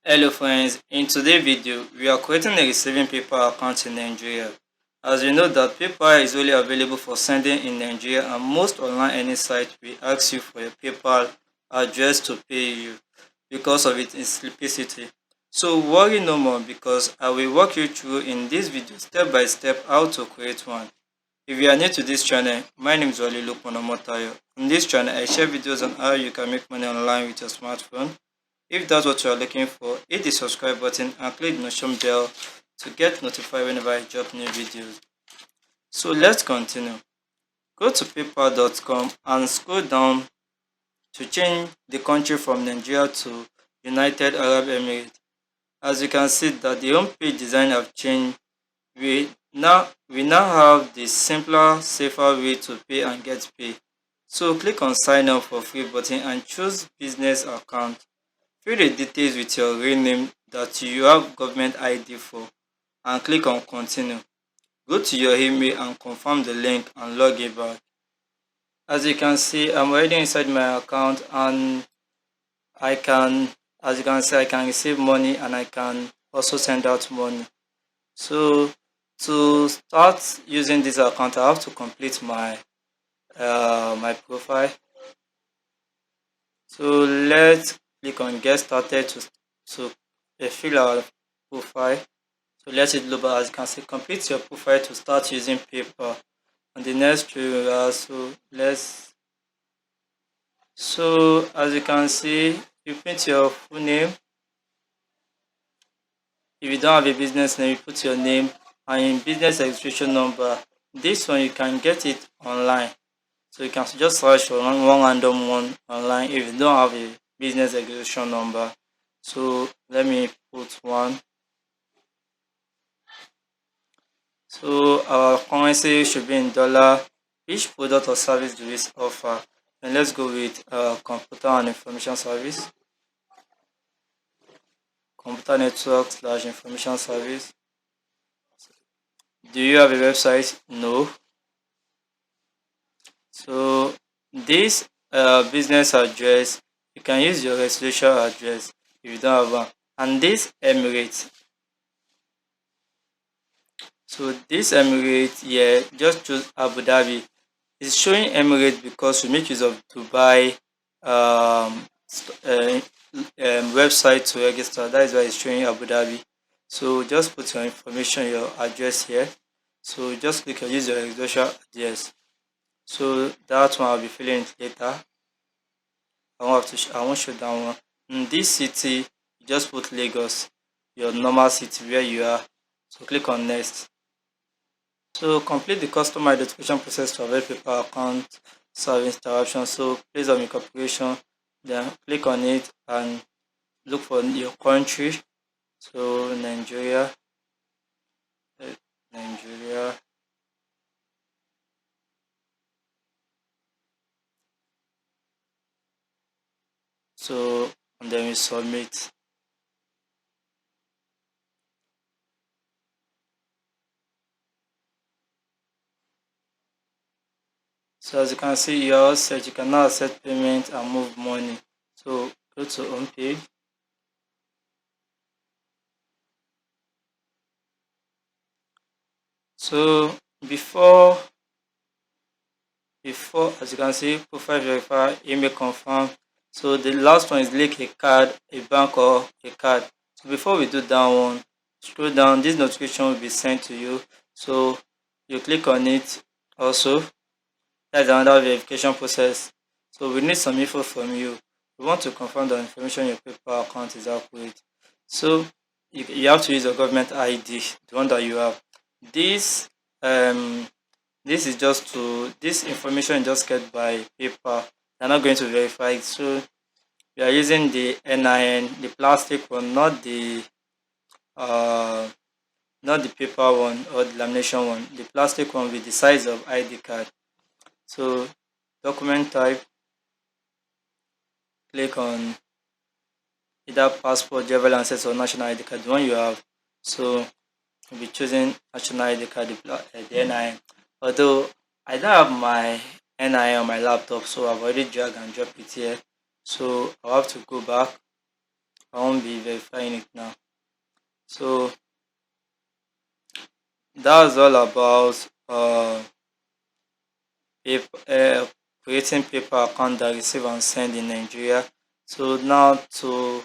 Hello friends, in today's video, we are creating a receiving PayPal account in Nigeria. As you know that PayPal is only available for sending in Nigeria, and most online earning sites will ask you for your PayPal address to pay you because of its simplicity. So worry no more, because I will walk you through in this video step by step how to create one. If you are new to this channel, my name is Wale Lukman Omotayo. On this channel, I share videos on how you can make money online with your smartphone. If that's what you are looking for, hit the subscribe button and click the notification bell to get notified whenever I drop new videos. So let's continue. Go to paypal.com and scroll down to change the country from Nigeria to United Arab Emirates. As you can see that the home page design have changed. We now have the simpler, safer way to pay and get paid. So click on sign up for free button and choose business account. Fill the details with your real name that you have government ID for and click on continue. Go to your email and confirm the link and log in back. As you can see, I'm already inside my account, and I can, as you can see, I can receive money and I can also send out money. So to start using this account, I have to complete my my profile. So let's click on get started to fill our profile. So let it load. As you can see, complete your profile to start using PayPal. On the next trailer, so as you can see, you put your full name. If you don't have a business name, you put your name and your business registration number. This one you can get it online. So you can just search for one random one online if you don't have a business registration number. So let me put one. So our currency should be in dollar. Which product or service do we offer? And let's go with computer and information service. Computer network / information service. Do you have a website? No. So this business address, you can use your residential address if you don't have one. And this Emirates. So this Emirates here, just choose Abu Dhabi. It's showing Emirates because we make use of Dubai website to register. That is why it's showing Abu Dhabi. So just put your information, your address here. So just click on use your residential address. So that one I'll be filling it later. I won't show that one. In this city, you just put Lagos, your normal city where you are. So click on next. So complete the customer identification process to avail PayPal account service interruption. So place of incorporation, then click on it and look for your country. So Nigeria. So and then we submit. So as you can see, you are all set. You can now accept payment and move money. So go to home page. So before as you can see, profile verify, email confirm. So the last one is link a card, a bank or a card. So before we do that one, scroll down, this notification will be sent to you. So you click on it also. That's another verification process. So we need some info from you. We want to confirm the information in your PayPal account is accurate. So you have to use your government ID, the one that you have. This this is just to this information is just get by PayPal. They're not going to verify it. So we are using the NIN, the plastic one, uh not the paper one or the lamination one, the plastic one with the size of ID card. So document type, click on either passport, driver license or national ID card, the one you have. So we'll be choosing national ID card, the NIN. Although I don't have my NIN on my laptop, so I've already drag and drop it here. So I'll have to go back. I won't be verifying it now. So that's all about creating paper account that receive and send in Nigeria. So now to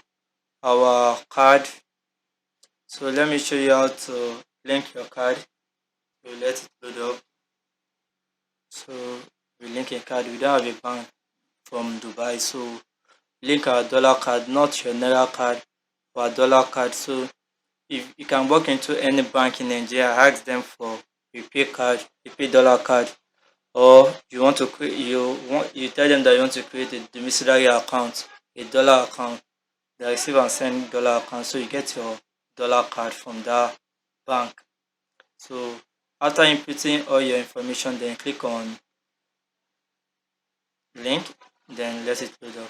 our card. So let me show you how to link your card. You let it load up. So we link a card. We don't have a bank from Dubai, so link our dollar card, not your naira card, or our dollar card. So if you can walk into any bank in Nigeria, ask them for a pay card, a pay dollar card, or you want to create, you tell them that you want to create a domiciliary account, a dollar account, the receive and send dollar account, so you get your dollar card from that bank. So after inputting all your information, then click on link, then let it load up.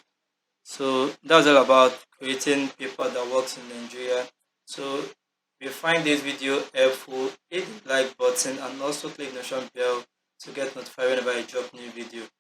So that's all about creating paper that works in Nigeria. So if you find this video helpful, hit the like button and also click the notification bell to get notified whenever I drop new video.